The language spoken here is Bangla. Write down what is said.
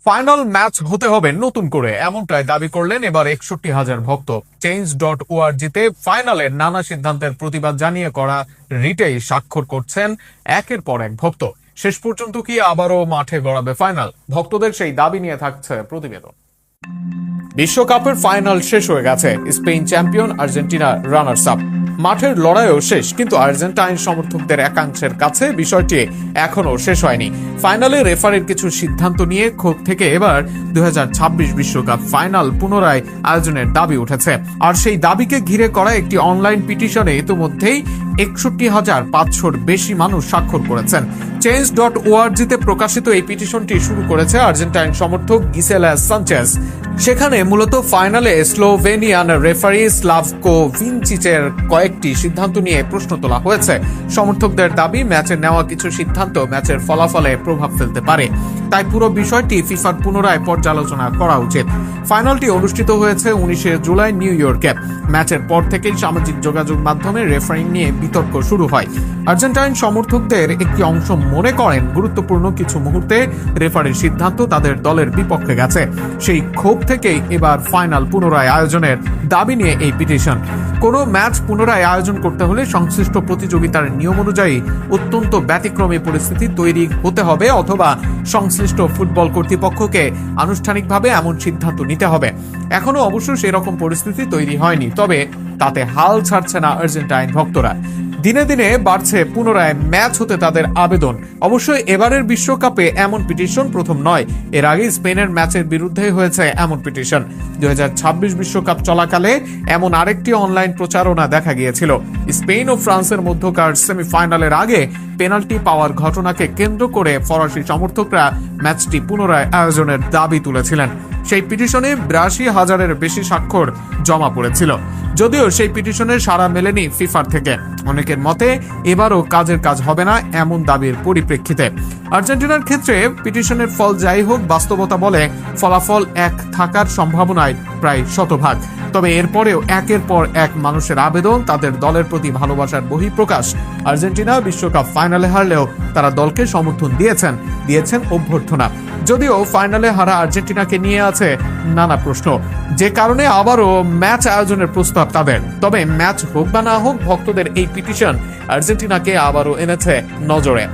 ফাইনাল ম্যাচ হতে হবে নতুন করে, এমনটাই দাবি করলেন এবার ৬১,০০০ ভক্ত। Change.org-তে ফাইনালের নানা সিদ্ধান্তের প্রতিবাদ জানিয়ে করা রিটেই স্বাক্ষর করছেন একের পর এক ভক্ত। শেষ পর্যন্ত কি আবারও মাঠে গড়াবে ফাইনাল? ভক্তদের সেই দাবি নিয়ে থাকছে প্রতিবেদন। বিশ্বকাপের ফাইনাল শেষ হয়ে গেছে, Spain champion, Argentina runners up. মাঠের লড়াইও শেষ, কিন্তু আর্জেন্টাইন সমর্থকদের একাংশের কাছে বিষয়টি এখনো শেষ হয়নি। ফাইনালে রেফারির কিছু সিদ্ধান্ত নিয়ে ক্ষোভ থেকে এবার ২০২৬ বিশ্বকাপ ফাইনাল পুনরায় আয়োজনের দাবি উঠেছে। আর সেই দাবিকে ঘিরে করা একটি অনলাইন পিটিশনে ইতিমধ্যেই ৬১,৫০০-র বেশি মানুষ স্বাক্ষর করেছেন। Change.org-তে প্রকাশিত এই পিটিশনটি শুরু করেছে আর্জেন্টাইন সমর্থক গিসেলা সানচেজ। সেখানে মূলত ফাইনালে স্লোভেনিয়ান রেফারি স্লাভকো ভিনচিচের কয়েকটি সিদ্ধান্ত নিয়ে প্রশ্ন তোলা হয়েছে। সমর্থকদের দাবি, ম্যাচে নেওয়া কিছু সিদ্ধান্ত ম্যাচের ফলাফলে প্রভাব ফেলতে পারে, তাই পুরো বিষয়টি ফিফার পুনরায় পর্যালোচনা করা উচিত। ফাইনালটি অনুষ্ঠিত হয়েছে ১৯শে জুলাই নিউ ইয়র্কে। ম্যাচের পর থেকেই সামাজিক যোগাযোগ মাধ্যমে রেফারিং নিয়ে বিতর্ক শুরু হয়। আর্জেন্টাইন সমর্থকদের একটি অংশ মনে করেন গুরুত্বপূর্ণ কিছু মুহূর্তে রেফারির সিদ্ধান্ত তাদের দলের বিপক্ষে গেছে। সেই ক্ষোভ থেকেই এবার ফাইনাল পুনরায় আয়োজনের দাবি নিয়ে এই পিটিশন। কোনো ম্যাচ পুনরায় আয়োজন করতে হলে সংশ্লিষ্ট প্রতিযোগিতার নিয়ম অনুযায়ী অত্যন্ত ব্যতিক্রমী পরিস্থিতি তৈরি হতে হবে, অথবা সংশ্লিষ্ট ফুটবল কর্তৃপক্ষকে আনুষ্ঠানিকভাবে এমন সিদ্ধান্ত নিতে হবে। এখনো অবশ্য সেরকম পরিস্থিতি তৈরি হয়নি, তবে তাতে হাল ছাড়ছে না আর্জেন্টাইন ভক্তরা। দিনে দিনে বাড়ছে পুনরায় ম্যাচ হতে তাদের আবেদন। অবশ্যই এবারের বিশ্বকাপে এমন পিটিশন প্রথম নয়। এর আগে স্পেনের ম্যাচের বিরুদ্ধে হয়েছে এমন পিটিশন। ২০২৬ বিশ্বকাপ চলাকালে এমন আরেকটি অনলাইন প্রচারণা দেখা গিয়েছিল। স্পেন ও ফ্রান্সের মধ্যকার সেমিফাইনালের আগে পেনাল্টি পাওয়ার ঘটনাকে কেন্দ্র করে ফরাসি সমর্থকরা ম্যাচটি পুনরায় আয়োজনের দাবি তুলেছিলেন। সেই পিটিশনে ৮২,০০০-এর বেশি স্বাক্ষর জমা পড়েছিল। যদিও সেই পিটিশনে সাড়া মেলেনি ফিফার থেকে। অনেকের মতে এবারও কাজের কাজ হবে না এমন দাবির পরিপ্রেক্ষিতে। আর্জেন্টিনার ক্ষেত্রে পিটিশনের ফল যাই হোক, বাস্তবতা বলে ফলাফল এক থাকার সম্ভাবনায় প্রায় শতভাগ। তবে এরপরেও একের পর এক মানুষের আবেদন, তাদের দলের প্রতি ভালোবাসার বহিঃপ্রকাশ। আর্জেন্টিনা বিশ্বকাপ ফাইনালে হারলেও তারা দলকে সমর্থন দিয়েছেন অভ্যর্থনা। যদিও ফাইনালে হারা আর্জেন্টিনাকে নিয়ে আছে নানা প্রশ্ন, যে কারণে আবারও ম্যাচ আয়োজনের প্রস্তাব তাদের। তবে ম্যাচ হোক বা না হোক, ভক্তদের এই পিটিশন আর্জেন্টিনাকে আবারও এনেছে নজরে।